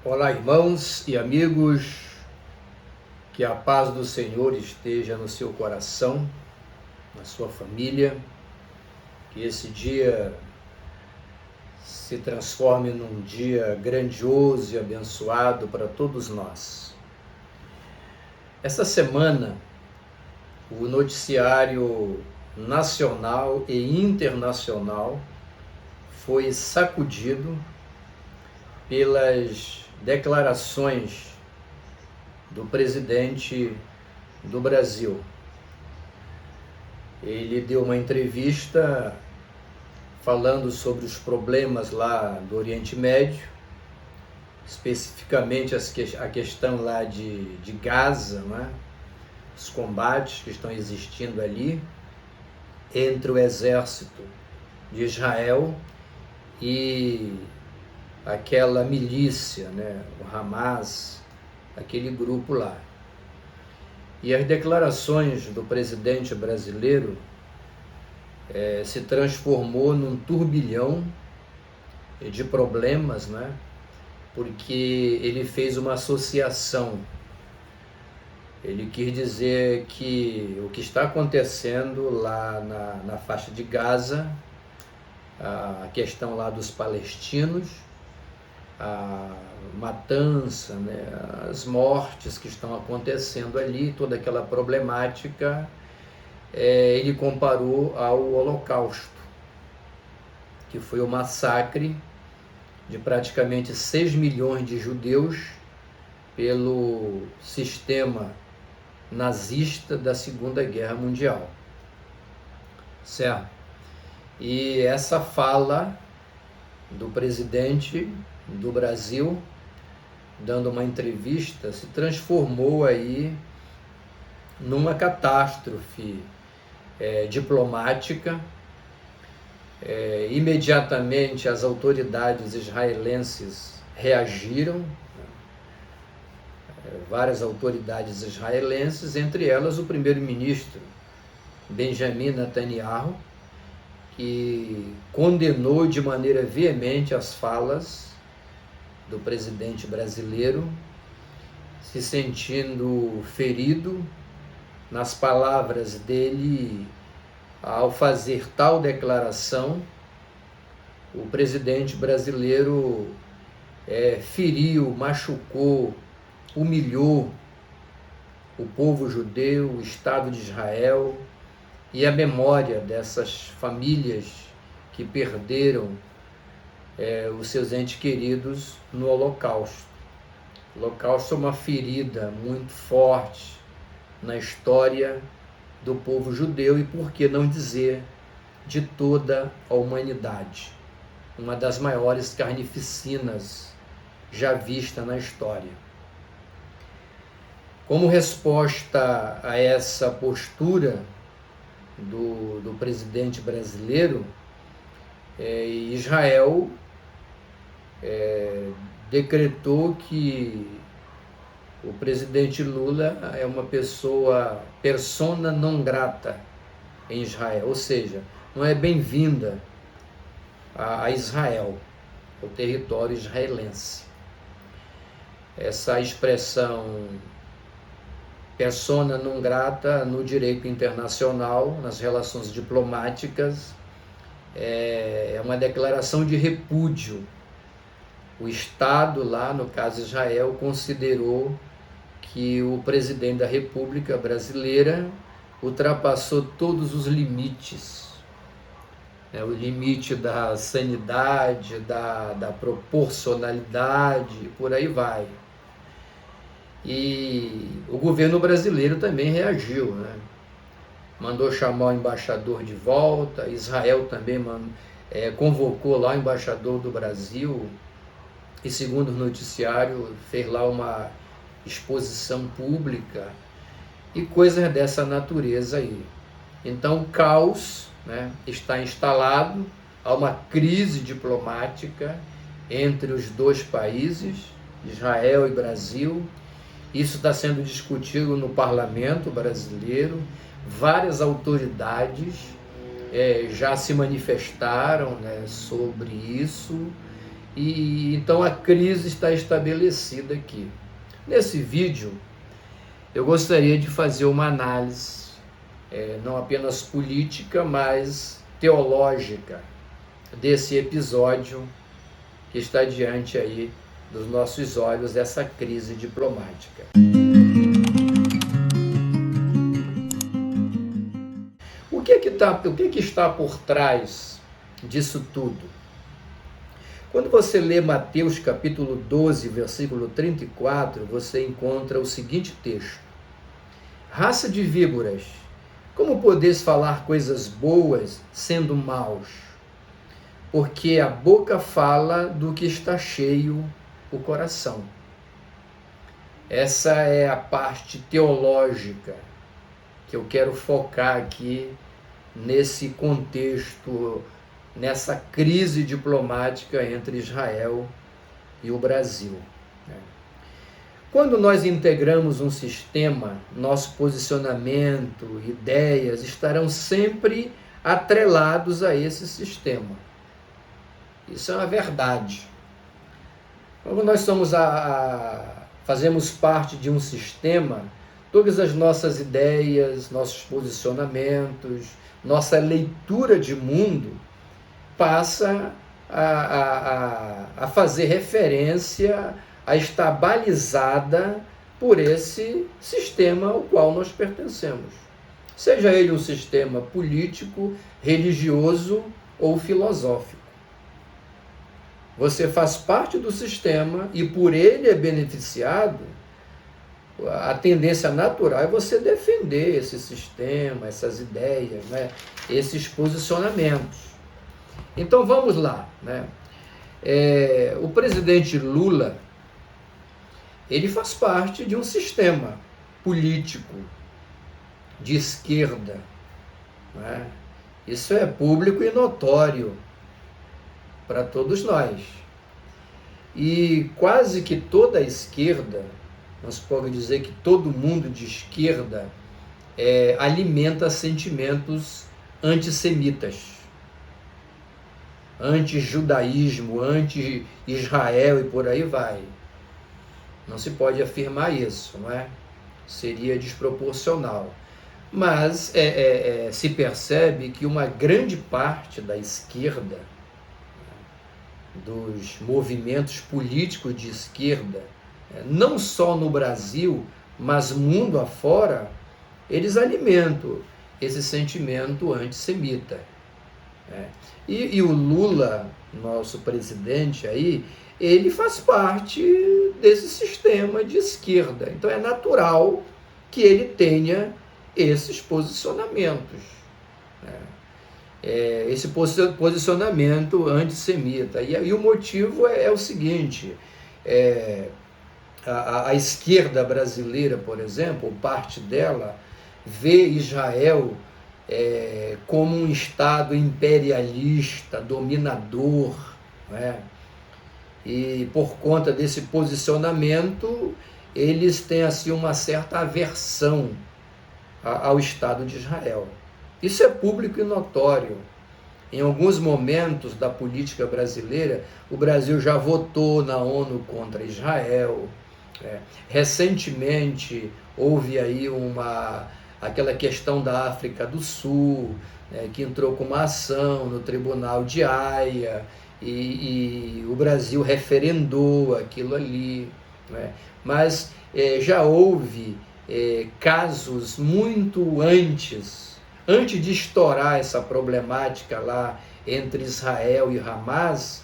Olá, irmãos e amigos, que a paz do Senhor esteja no seu coração, na sua família, que esse dia se transforme num dia grandioso e abençoado para todos nós. Essa semana, o noticiário nacional e internacional foi sacudido pelas declarações do presidente do Brasil. Ele deu uma entrevista falando sobre os problemas lá do Oriente Médio, especificamente a questão lá de Gaza, né? Os combates que estão existindo ali entre o exército de Israel e aquela milícia, né? O Hamas, aquele grupo lá. E as declarações do presidente brasileiro se transformou num turbilhão de problemas, né? Porque ele fez uma associação. Ele quis dizer que o que está acontecendo lá na faixa de Gaza, a questão lá dos palestinos, a matança, né, as mortes que estão acontecendo ali, toda aquela problemática, ele comparou ao Holocausto, que foi o massacre de praticamente 6 milhões de judeus pelo sistema nazista da Segunda Guerra Mundial, certo? E essa fala do presidente do Brasil, dando uma entrevista, se transformou aí numa catástrofe diplomática. Imediatamente as autoridades israelenses reagiram, várias autoridades israelenses, entre elas o primeiro-ministro Benjamin Netanyahu, que condenou de maneira veemente as falas do presidente brasileiro, se sentindo ferido nas palavras dele. Ao fazer tal declaração, o presidente brasileiro feriu, machucou, humilhou o povo judeu, o Estado de Israel e a memória dessas famílias que perderam os seus entes queridos no Holocausto. O Holocausto é uma ferida muito forte na história do povo judeu e, por que não dizer, de toda a humanidade. Uma das maiores carnificinas já vista na história. Como resposta a essa postura do presidente brasileiro, Israel decretou que o presidente Lula é uma pessoa persona non grata em Israel, ou seja, não é bem-vinda a Israel, ao território israelense. Essa expressão persona non grata no direito internacional, nas relações diplomáticas, é uma declaração de repúdio. O Estado lá, no caso Israel, considerou que o presidente da República Brasileira ultrapassou todos os limites, o limite da sanidade, da proporcionalidade, por aí vai. E o governo brasileiro também reagiu, né? Mandou chamar o embaixador de volta. Israel também convocou lá o embaixador do Brasil e, segundo o noticiário, fez lá uma exposição pública e coisas dessa natureza aí. Então o caos, né, está instalado, há uma crise diplomática entre os dois países, Israel e Brasil. Isso está sendo discutido no parlamento brasileiro. Várias autoridades já se manifestaram, né, sobre isso, e então a crise está estabelecida aqui. Nesse vídeo, eu gostaria de fazer uma análise, não apenas política, mas teológica, desse episódio que está diante aí dos nossos olhos, dessa crise diplomática. O que está por trás disso tudo? Quando você lê Mateus capítulo 12, versículo 34, você encontra o seguinte texto: raça de víboras, como podeis falar coisas boas sendo maus? Porque a boca fala do que está cheio o coração. Essa é a parte teológica que eu quero focar aqui nesse contexto, nessa crise diplomática entre Israel e o Brasil. Quando nós integramos um sistema, nosso posicionamento, ideias estarão sempre atrelados a esse sistema. Isso é uma verdade. Quando nós fazemos parte de um sistema, todas as nossas ideias, nossos posicionamentos, nossa leitura de mundo passa a fazer referência, a estar balizada por esse sistema ao qual nós pertencemos. Seja ele um sistema político, religioso ou filosófico. Você faz parte do sistema e por ele é beneficiado, a tendência natural é você defender esse sistema, essas ideias, né? Esses posicionamentos. Então vamos lá, né? O presidente Lula, ele faz parte de um sistema político de esquerda, né? Isso é público e notório para todos nós. E quase que toda a esquerda, nós podemos dizer que todo mundo de esquerda alimenta sentimentos antissemitas, anti-judaísmo, anti-Israel e por aí vai. Não se pode afirmar isso, não é? Seria desproporcional. Mas se percebe que uma grande parte da esquerda, dos movimentos políticos de esquerda, não só no Brasil, mas mundo afora, eles alimentam esse sentimento antissemita. E o Lula, nosso presidente aí, ele faz parte desse sistema de esquerda. Então é natural que ele tenha esses posicionamentos, esse posicionamento antissemita. E o motivo é o seguinte: a esquerda brasileira, por exemplo, parte dela, vê Israel como um Estado imperialista, dominador, né? E por conta desse posicionamento, eles têm assim uma certa aversão ao Estado de Israel. Isso é público e notório. Em alguns momentos da política brasileira, o Brasil já votou na ONU contra Israel. Recentemente houve aí aquela questão da África do Sul, que entrou com uma ação no Tribunal de Haia, e o Brasil referendou aquilo ali. Mas já houve casos muito antes de estourar essa problemática lá entre Israel e Hamas,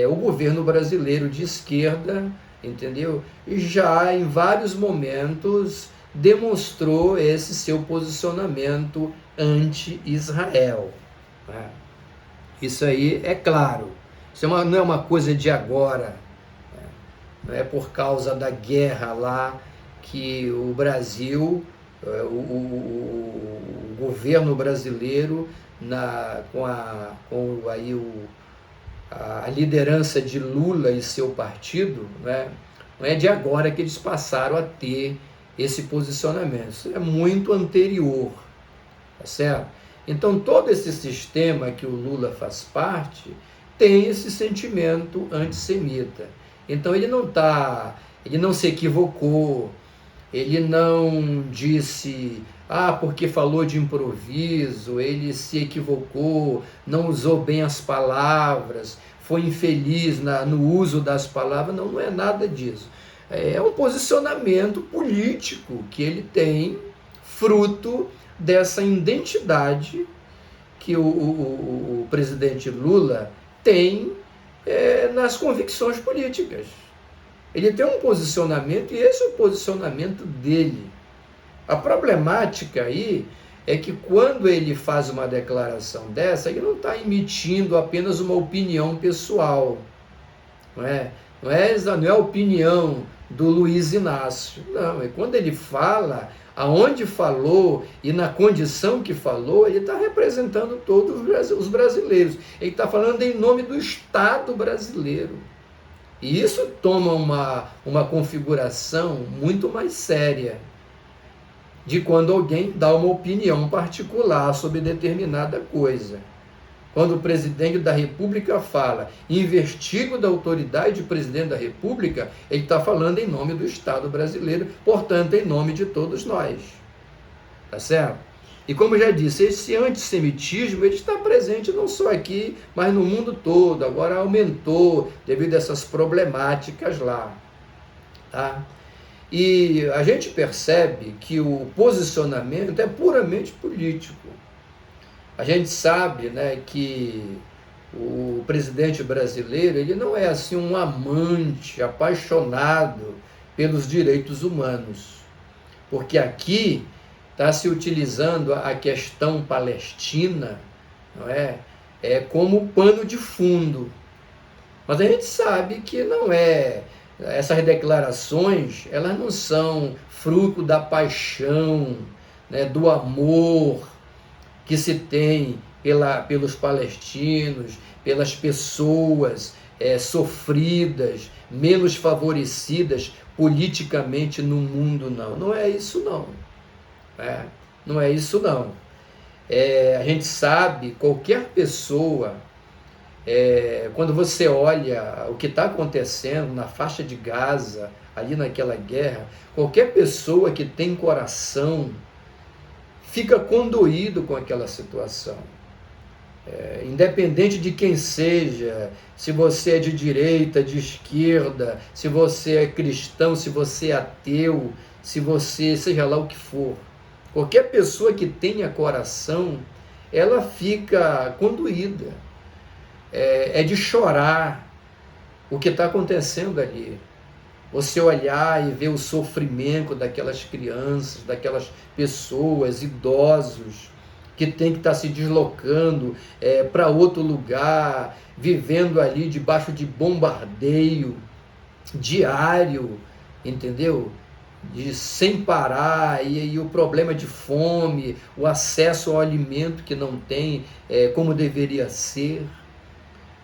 o governo brasileiro de esquerda, entendeu? E já em vários momentos demonstrou esse seu posicionamento anti-Israel. Isso aí é claro. Isso não é uma coisa de agora. Não é por causa da guerra lá que o Brasil, o governo brasileiro, com a liderança de Lula e seu partido, não é de agora que eles passaram a ter esse posicionamento. Isso é muito anterior, tá certo? Então todo esse sistema que o Lula faz parte tem esse sentimento antissemita. Então ele não se equivocou, ele não disse, porque falou de improviso, ele se equivocou, não usou bem as palavras, foi infeliz no uso das palavras. Não, não é nada disso. É um posicionamento político que ele tem, fruto dessa identidade que o presidente Lula tem nas convicções políticas. Ele tem um posicionamento e esse é o posicionamento dele. A problemática aí é que quando ele faz uma declaração dessa, ele não está emitindo apenas uma opinião pessoal. Não é a opinião do Luiz Inácio. Não, é quando ele fala, aonde falou e na condição que falou, ele está representando todos os brasileiros. Ele está falando em nome do Estado brasileiro. E isso toma uma configuração muito mais séria de quando alguém dá uma opinião particular sobre determinada coisa. Quando o presidente da República fala investigo da autoridade de presidente da República, ele está falando em nome do Estado brasileiro, portanto, em nome de todos nós. Tá certo? E como eu já disse, esse antissemitismo ele está presente não só aqui, mas no mundo todo. Agora aumentou devido a essas problemáticas lá. Tá? E a gente percebe que o posicionamento é puramente político. A gente sabe, né, que o presidente brasileiro ele não é assim um amante apaixonado pelos direitos humanos, porque aqui está se utilizando a questão palestina, não é, como pano de fundo. Mas a gente sabe que não é. Essas declarações, elas não são fruto da paixão, né, do amor que se tem pelos palestinos, pelas pessoas sofridas, menos favorecidas politicamente no mundo, não. Não é isso, não. Não é isso, não. A gente sabe, qualquer pessoa, quando você olha o que está acontecendo na faixa de Gaza, ali naquela guerra, qualquer pessoa que tem coração fica condoído com aquela situação. Independente de quem seja, se você é de direita, de esquerda, se você é cristão, se você é ateu, se você, seja lá o que for. Qualquer pessoa que tenha coração, ela fica condoída. É de chorar o que está acontecendo ali. Você olhar e ver o sofrimento daquelas crianças, daquelas pessoas, idosos, que tem que estar se deslocando para outro lugar, vivendo ali debaixo de bombardeio diário, entendeu? Sem parar, e o problema de fome, o acesso ao alimento que não tem como deveria ser.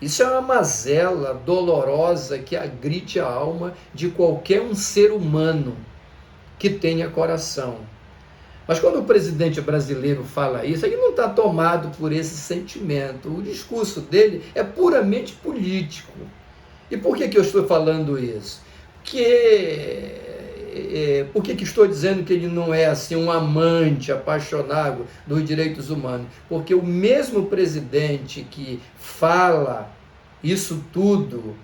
Isso é uma mazela dolorosa que agride a alma de qualquer um ser humano que tenha coração. Mas quando o presidente brasileiro fala isso, ele não está tomado por esse sentimento. O discurso dele é puramente político. E por que eu estou falando isso? Por que estou dizendo que ele não é assim um amante apaixonado dos direitos humanos? Porque o mesmo presidente que fala isso tudo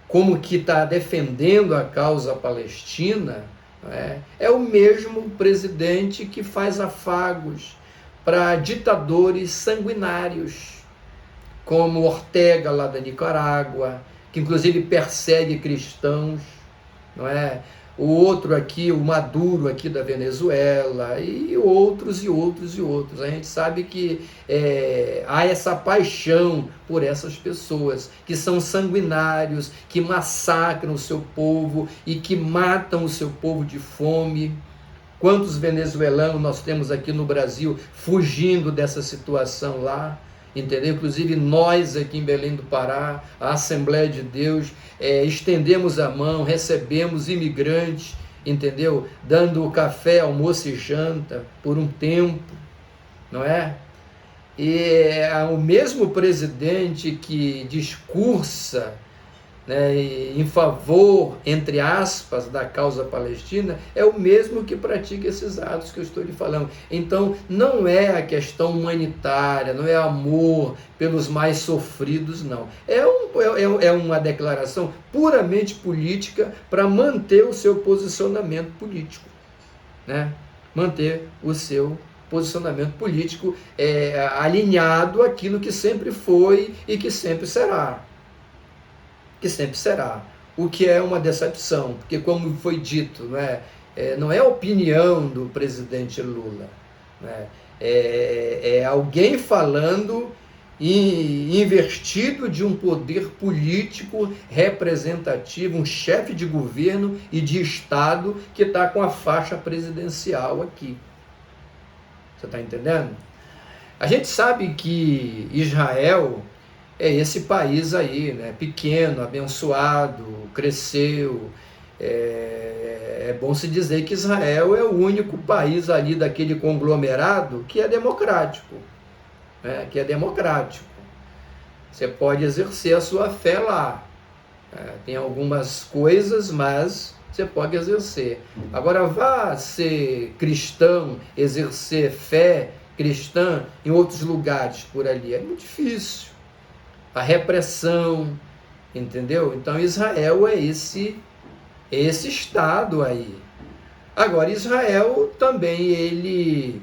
como que está defendendo a causa palestina, é o mesmo presidente que faz afagos para ditadores sanguinários, como Ortega lá da Nicarágua, que inclusive persegue cristãos, não é? O outro aqui, o Maduro aqui da Venezuela, e outros, e outros, e outros. A gente sabe que há essa paixão por essas pessoas, que são sanguinários, que massacram o seu povo e que matam o seu povo de fome. Quantos venezuelanos nós temos aqui no Brasil fugindo dessa situação lá? Entendeu? Inclusive nós aqui em Belém do Pará, a Assembleia de Deus, estendemos a mão, recebemos imigrantes, entendeu? Dando café, almoço e janta por um tempo, não é? E é o mesmo presidente que discursa, né, em favor, entre aspas, da causa palestina, é o mesmo que pratica esses atos que eu estou lhe falando. Então, não é a questão humanitária, não é amor pelos mais sofridos, não. É uma declaração puramente política para manter o seu posicionamento político, né? Manter o seu posicionamento político alinhado àquilo que sempre foi e que sempre será. O que é uma decepção, porque, como foi dito, não é a opinião do presidente Lula, né? É alguém falando e investido de um poder político representativo, um chefe de governo e de Estado que está com a faixa presidencial aqui. Você está entendendo? A gente sabe que Israel é esse país aí, né, pequeno, abençoado, cresceu. É bom se dizer que Israel é o único país ali daquele conglomerado que é democrático. Né, que é democrático. Você pode exercer a sua fé lá. Tem algumas coisas, mas você pode exercer. Agora, vá ser cristão, exercer fé cristã em outros lugares por ali. É muito difícil. A repressão, entendeu? Então, Israel é esse estado aí. Agora, Israel também, ele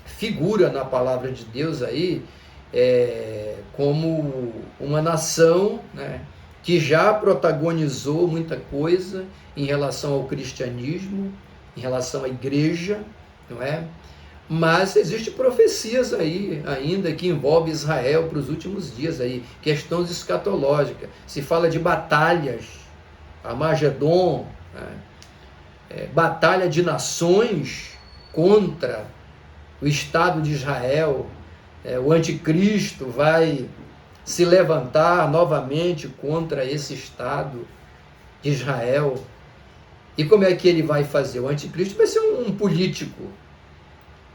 figura na palavra de Deus aí como uma nação, né, que já protagonizou muita coisa em relação ao cristianismo, em relação à igreja, não é? Mas existem profecias aí ainda que envolvem Israel para os últimos dias aí, questões escatológicas. Se fala de batalhas, Armagedon, né? Batalha de nações contra o Estado de Israel. O anticristo vai se levantar novamente contra esse Estado de Israel. E como é que ele vai fazer? O anticristo vai ser um político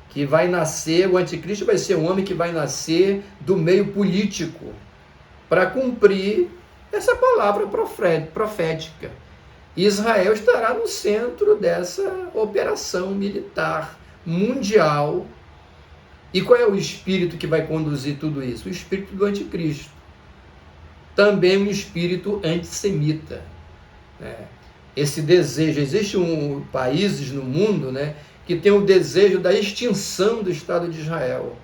que vai nascer, o anticristo vai ser um homem que vai nascer do meio político para cumprir essa palavra profética. Israel estará no centro dessa operação militar mundial. E qual é o espírito que vai conduzir tudo isso? O espírito do anticristo. Também um espírito antissemita. Esse desejo, existem países no mundo, né, que tem o desejo da extinção do Estado de Israel.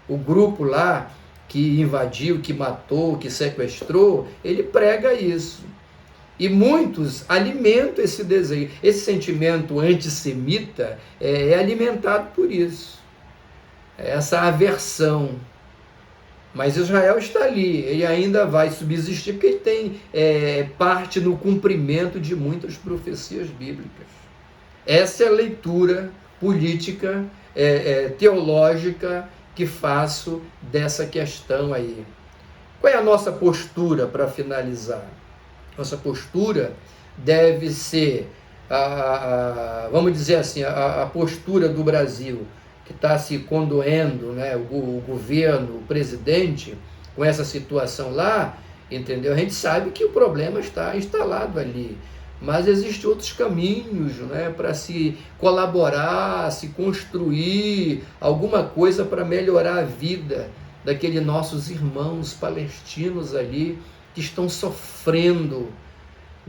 O grupo lá que invadiu, que matou, que sequestrou, ele prega isso. E muitos alimentam esse desejo. Esse sentimento antissemita é alimentado por isso. Essa aversão. Mas Israel está ali, ele ainda vai subsistir porque ele tem parte no cumprimento de muitas profecias bíblicas. Essa é a leitura política, teológica que faço dessa questão aí. Qual é a nossa postura para finalizar? Nossa postura deve ser, vamos dizer assim, a postura do Brasil, que está se condoendo, né, o governo, o presidente, com essa situação lá, entendeu? A gente sabe que o problema está instalado ali, mas existem outros caminhos, né, para se colaborar, se construir alguma coisa para melhorar a vida daqueles nossos irmãos palestinos ali, que estão sofrendo,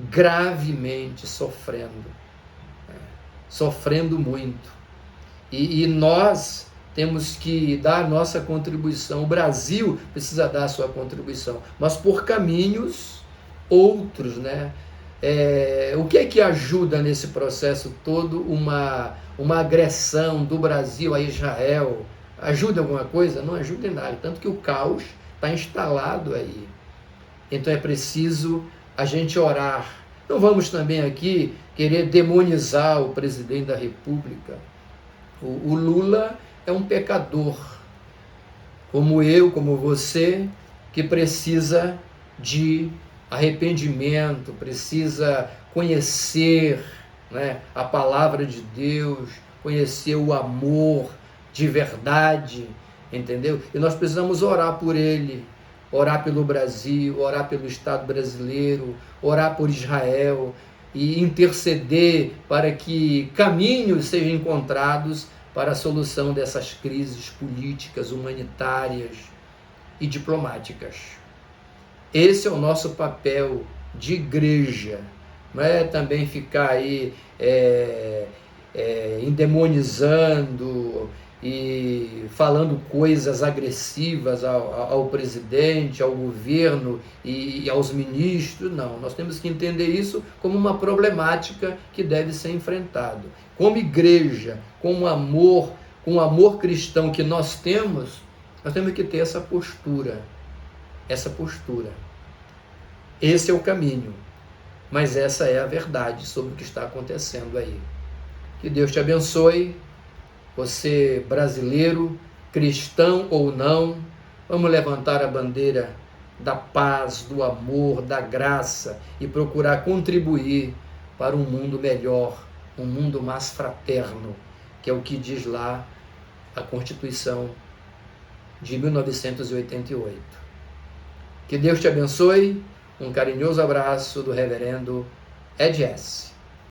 gravemente sofrendo muito. E nós temos que dar a nossa contribuição. O Brasil precisa dar a sua contribuição, mas por caminhos outros, né? O que é que ajuda nesse processo todo uma agressão do Brasil a Israel? Ajuda em alguma coisa? Não ajuda em nada, tanto que o caos está instalado aí. Então é preciso a gente orar. Não vamos também aqui querer demonizar o presidente da República. O Lula é um pecador, como eu, como você, que precisa de arrependimento, precisa conhecer, né, a palavra de Deus, conhecer o amor de verdade, entendeu? E nós precisamos orar por ele, orar pelo Brasil, orar pelo Estado brasileiro, orar por Israel e interceder para que caminhos sejam encontrados para a solução dessas crises políticas, humanitárias e diplomáticas. Esse é o nosso papel de igreja, não é também ficar aí endemonizando e falando coisas agressivas ao presidente, ao governo e aos ministros. Não, nós temos que entender isso como uma problemática que deve ser enfrentada. Como igreja, com o amor cristão que nós temos que ter essa postura. Esse é o caminho, mas essa é a verdade sobre o que está acontecendo aí. Que Deus te abençoe. Você brasileiro, cristão ou não, vamos levantar a bandeira da paz, do amor, da graça e procurar contribuir para um mundo melhor, um mundo mais fraterno, que é o que diz lá a Constituição de 1988. Que Deus te abençoe. Um carinhoso abraço do reverendo Ed S.